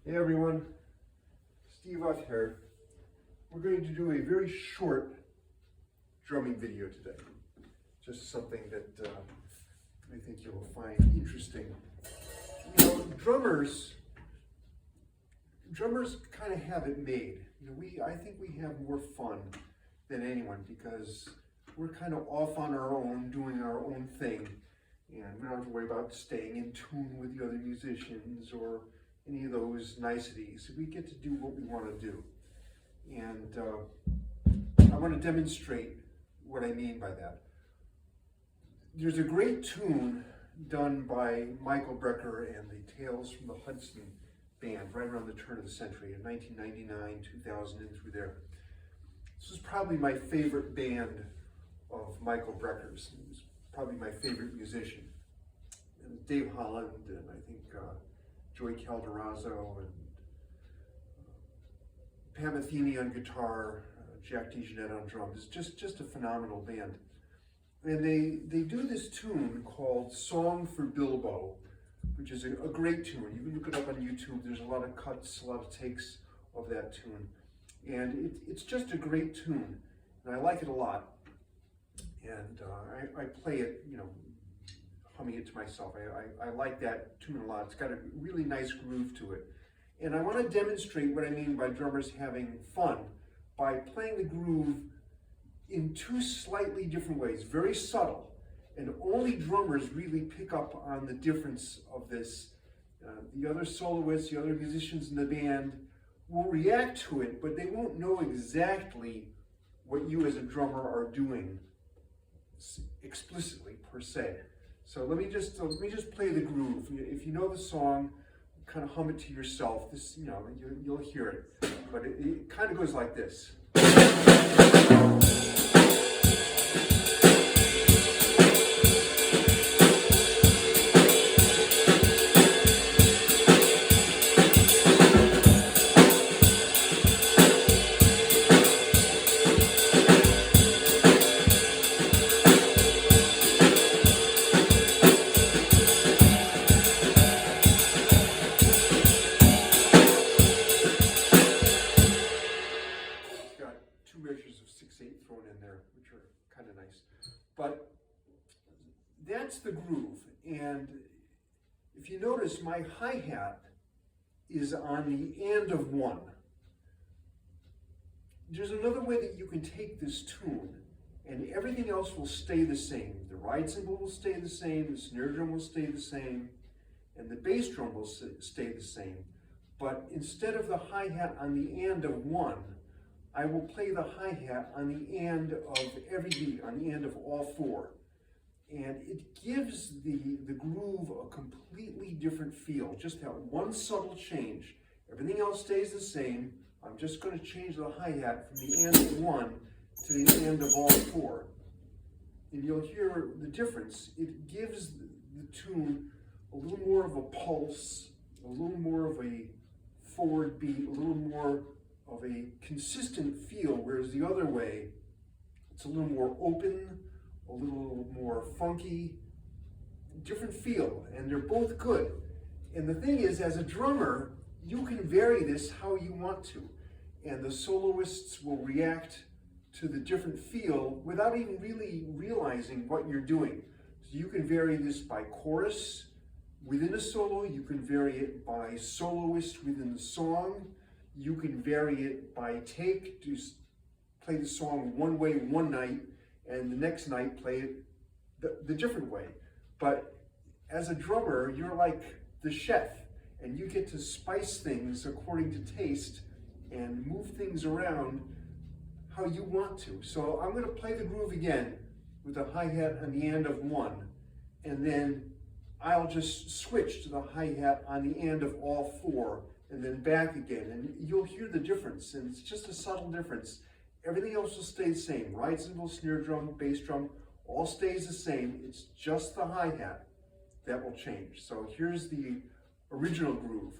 Hey everyone, Steve out here. We're going to do a very short drumming video today. Just something that I think you'll find interesting. You know, drummers kind of have it made. You know, I think we have more fun than anyone because we're kind of off on our own, doing our own thing, and we don't have to worry about staying in tune with the other musicians or any of those niceties. We get to do what we want to do. And I want to demonstrate what I mean by that. There's a great tune done by Michael Brecker and the Tales from the Hudson band right around the turn of the century in 1999, 2000, and through there. This is probably my favorite band of Michael Brecker's. He was probably my favorite musician. And Dave Holland and I think Joey Calderazzo and Pam Athene on guitar, Jack DeJohnette on drums. It's just a phenomenal band. And they do this tune called Song for Bilbao, which is a great tune. You can look it up on YouTube. There's a lot of cuts, a lot of takes of that tune. And it's just a great tune, and I like it a lot. And I play it, you know, humming it to myself. I like that tune a lot. It's got a really nice groove to it. And I want to demonstrate what I mean by drummers having fun by playing the groove in two slightly different ways, very subtle. And only drummers really pick up on the difference of this. The other soloists, the other musicians in the band will react to it, but they won't know exactly what you as a drummer are doing explicitly per se. So let me just play the groove. If you know the song, kind of hum it to yourself. This, you know, you'll hear it, but it kind of goes like this. Thrown in there, which are kind of nice. But that's the groove. And if you notice, my hi-hat is on the and of one. There's another way that you can take this tune and everything else will stay the same. The ride cymbal will stay the same, the snare drum will stay the same, and the bass drum will stay the same. But instead of the hi-hat on the and of one, I will play the hi-hat on the and of every beat, on the and of all four. And it gives the groove a completely different feel. Just that one subtle change. Everything else stays the same. I'm just going to change the hi-hat from the and of one to the and of all four. And you'll hear the difference. It gives the tune a little more of a pulse, a little more of a forward beat, a little more of a consistent feel, whereas the other way, it's a little more open, a little more funky, different feel, and they're both good. And the thing is, as a drummer, you can vary this how you want to, and the soloists will react to the different feel without even really realizing what you're doing. So you can vary this by chorus within a solo, you can vary it by soloist within the song, you can vary it by take, just play the song one way one night, and the next night play it the different way. But as a drummer, you're like the chef, and you get to spice things according to taste and move things around how you want to. So I'm going to play the groove again with the hi-hat on the and of one, and then I'll just switch to the hi-hat on the and of all four, and then back again, and you'll hear the difference, and it's just a subtle difference. Everything else will stay the same. Ride cymbal, snare drum, bass drum, all stays the same. It's just the hi-hat that will change. So here's the original groove.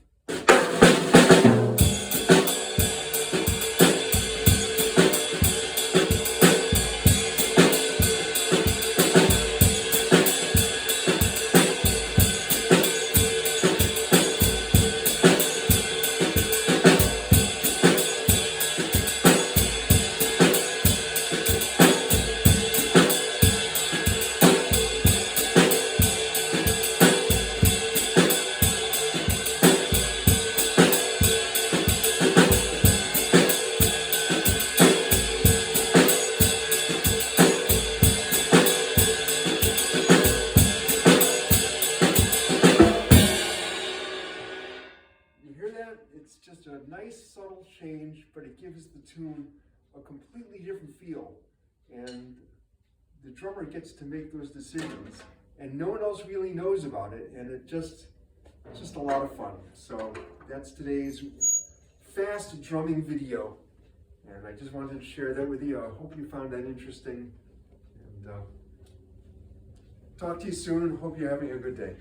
change, but it gives the tune a completely different feel. And the drummer gets to make those decisions, and no one else really knows about it, and it's just a lot of fun. So that's today's fast drumming video, and I just wanted to share that with you. I hope you found that interesting, and talk to you soon, and hope you're having a good day.